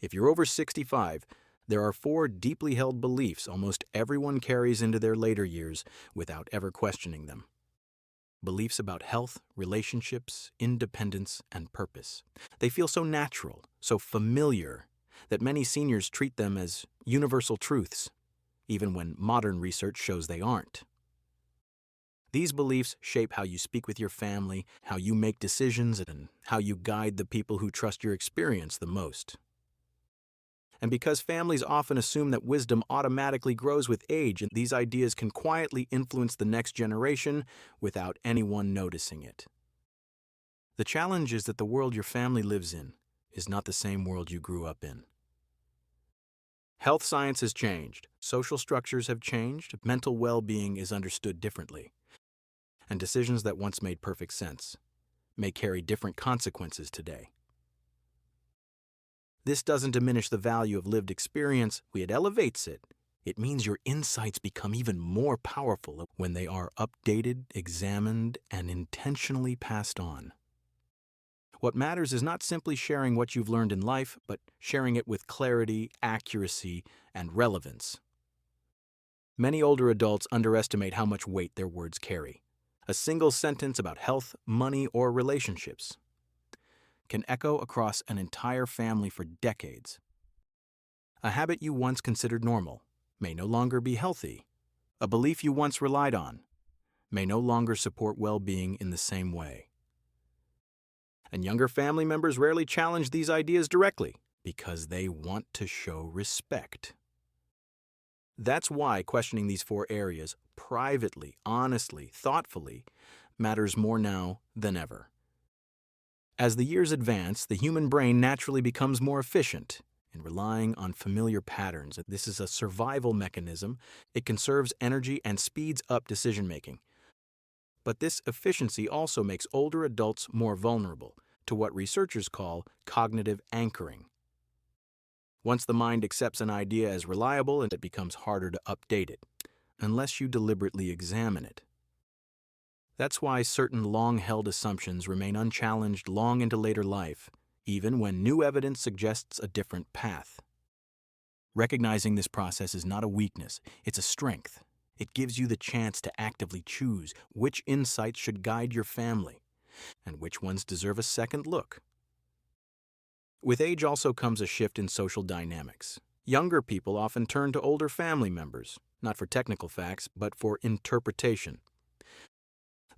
If you're over 65, there are four deeply held beliefs almost everyone carries into their later years without ever questioning them. Beliefs about health, relationships, independence, and purpose. They feel so natural, so familiar, that many seniors treat them as universal truths, even when modern research shows they aren't. These beliefs shape how you speak with your family, how you make decisions, and how you guide the people who trust your experience the most. And because families often assume that wisdom automatically grows with age, and these ideas can quietly influence the next generation without anyone noticing it. The challenge is that the world your family lives in is not the same world you grew up in. Health science has changed, social structures have changed, mental well-being is understood differently, and decisions that once made perfect sense may carry different consequences today. This doesn't diminish the value of lived experience, it elevates it. It means your insights become even more powerful when they are updated, examined, and intentionally passed on. What matters is not simply sharing what you've learned in life, but sharing it with clarity, accuracy, and relevance. Many older adults underestimate how much weight their words carry. A single sentence about health, money, or relationships can echo across an entire family for decades. A habit you once considered normal may no longer be healthy. A belief you once relied on may no longer support well-being in the same way. And younger family members rarely challenge these ideas directly because they want to show respect. That's why questioning these four areas privately, honestly, thoughtfully matters more now than ever. As the years advance, the human brain naturally becomes more efficient in relying on familiar patterns. This is a survival mechanism. It conserves energy and speeds up decision-making. But this efficiency also makes older adults more vulnerable to what researchers call cognitive anchoring. Once the mind accepts an idea as reliable, it becomes harder to update it, unless you deliberately examine it. That's why certain long-held assumptions remain unchallenged long into later life, even when new evidence suggests a different path. Recognizing this process is not a weakness, it's a strength. It gives you the chance to actively choose which insights should guide your family, and which ones deserve a second look. With age also comes a shift in social dynamics. Younger people often turn to older family members, not for technical facts, but for interpretation.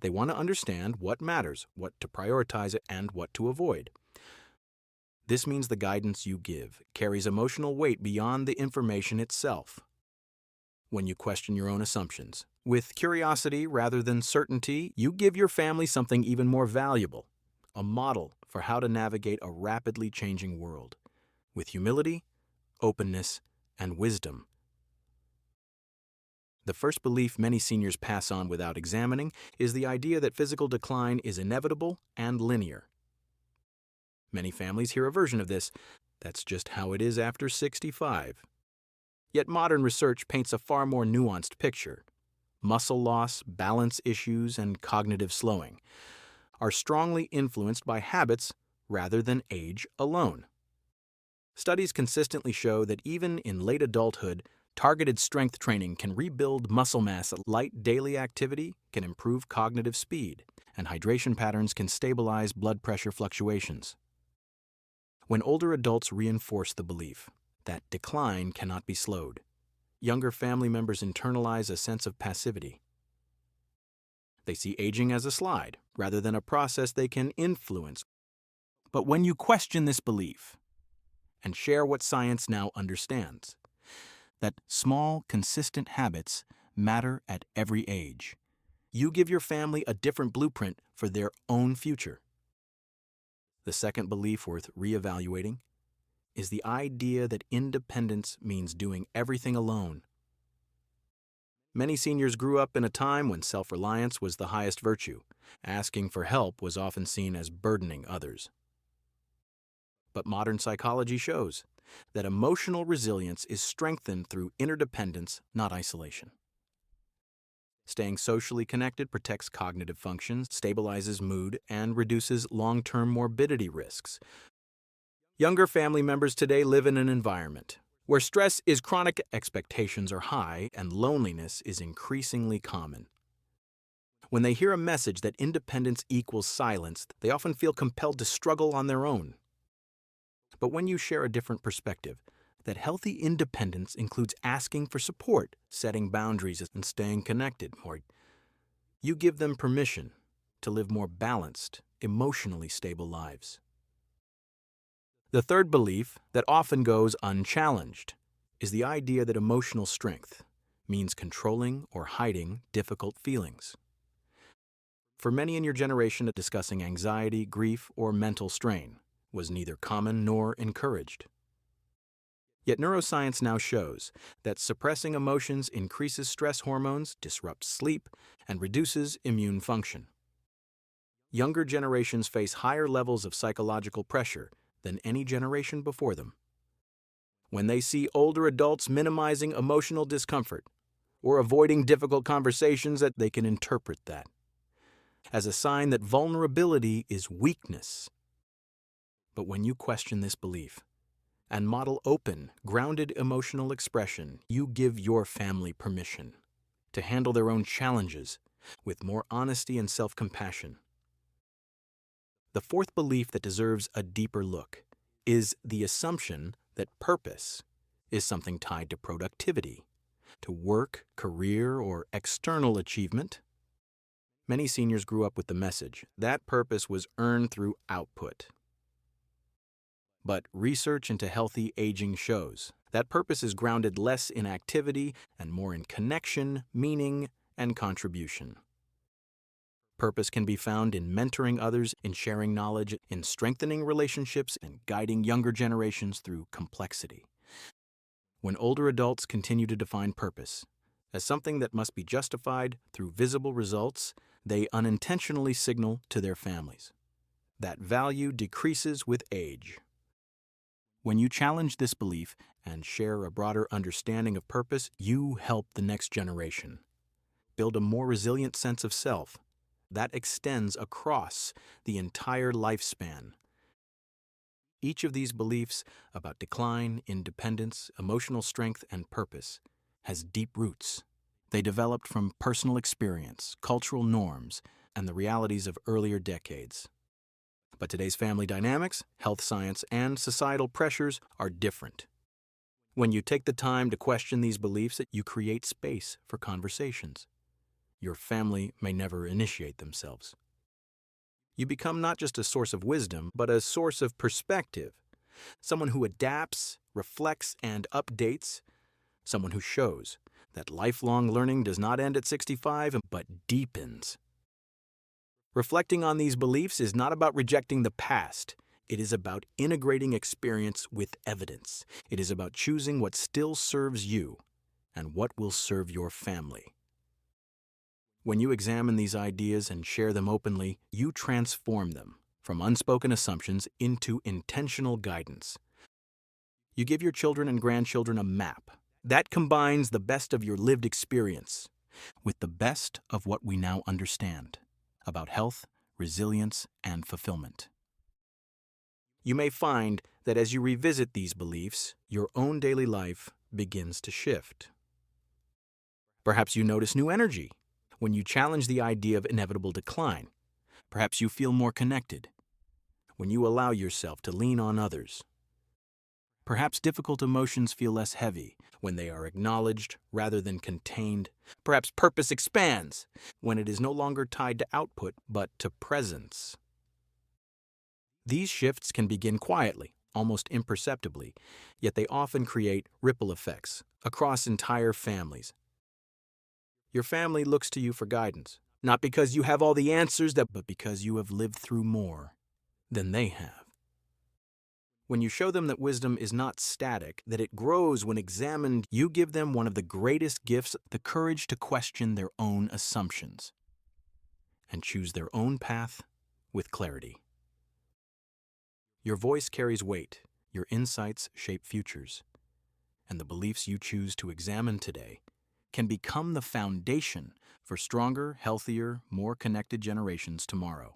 They want to understand what matters, what to prioritize, and what to avoid. This means the guidance you give carries emotional weight beyond the information itself. When you question your own assumptions, with curiosity rather than certainty, you give your family something even more valuable, a model for how to navigate a rapidly changing world, with humility, openness, and wisdom. The first belief many seniors pass on without examining is the idea that physical decline is inevitable and linear. Many families hear a version of this, that's just how it is after 65. Yet modern research paints a far more nuanced picture. Muscle loss, balance issues, and cognitive slowing are strongly influenced by habits rather than age alone. Studies consistently show that even in late adulthood, targeted strength training can rebuild muscle mass. Light daily activity can improve cognitive speed, and hydration patterns can stabilize blood pressure fluctuations. When older adults reinforce the belief that decline cannot be slowed, younger family members internalize a sense of passivity. They see aging as a slide rather than a process they can influence. But when you question this belief and share what science now understands, that small, consistent habits matter at every age, you give your family a different blueprint for their own future. The second belief worth reevaluating is the idea that independence means doing everything alone. Many seniors grew up in a time when self-reliance was the highest virtue. Asking for help was often seen as burdening others. But modern psychology shows that emotional resilience is strengthened through interdependence, not isolation. Staying socially connected protects cognitive functions, stabilizes mood, and reduces long-term morbidity risks. Younger family members today live in an environment where stress is chronic, expectations are high, and loneliness is increasingly common. When they hear a message that independence equals silence, they often feel compelled to struggle on their own. But when you share a different perspective, that healthy independence includes asking for support, setting boundaries, and staying connected, or you give them permission to live more balanced, emotionally stable lives. The third belief that often goes unchallenged is the idea that emotional strength means controlling or hiding difficult feelings. For many in your generation, discussing anxiety, grief, or mental strain was neither common nor encouraged. Yet neuroscience now shows that suppressing emotions increases stress hormones, disrupts sleep, and reduces immune function. Younger generations face higher levels of psychological pressure than any generation before them. When they see older adults minimizing emotional discomfort or avoiding difficult conversations, that they can interpret that as a sign that vulnerability is weakness. But when you question this belief and model open, grounded emotional expression, you give your family permission to handle their own challenges with more honesty and self-compassion. The fourth belief that deserves a deeper look is the assumption that purpose is something tied to productivity, to work, career, or external achievement. Many seniors grew up with the message that purpose was earned through output. But research into healthy aging shows that purpose is grounded less in activity and more in connection, meaning, and contribution. Purpose can be found in mentoring others, in sharing knowledge, in strengthening relationships, and guiding younger generations through complexity. When older adults continue to define purpose as something that must be justified through visible results, they unintentionally signal to their families that value decreases with age. When you challenge this belief and share a broader understanding of purpose, you help the next generation build a more resilient sense of self that extends across the entire lifespan. Each of these beliefs about decline, independence, emotional strength, and purpose has deep roots. They developed from personal experience, cultural norms, and the realities of earlier decades. But today's family dynamics, health science, and societal pressures are different. When you take the time to question these beliefs, you create space for conversations. Your family may never initiate themselves. You become not just a source of wisdom, but a source of perspective. Someone who adapts, reflects, and updates. Someone who shows that lifelong learning does not end at 65, but deepens. Reflecting on these beliefs is not about rejecting the past. It is about integrating experience with evidence. It is about choosing what still serves you and what will serve your family. When you examine these ideas and share them openly, you transform them from unspoken assumptions into intentional guidance. You give your children and grandchildren a map that combines the best of your lived experience with the best of what we now understand about health, resilience, and fulfillment. You may find that as you revisit these beliefs, your own daily life begins to shift. Perhaps you notice new energy when you challenge the idea of inevitable decline. Perhaps you feel more connected when you allow yourself to lean on others. Perhaps difficult emotions feel less heavy when they are acknowledged rather than contained. Perhaps purpose expands when it is no longer tied to output but to presence. These shifts can begin quietly, almost imperceptibly, yet they often create ripple effects across entire families. Your family looks to you for guidance, not because you have all the answers, but because you have lived through more than they have. When you show them that wisdom is not static, that it grows when examined, you give them one of the greatest gifts, the courage to question their own assumptions and choose their own path with clarity. Your voice carries weight, your insights shape futures, and the beliefs you choose to examine today can become the foundation for stronger, healthier, more connected generations tomorrow.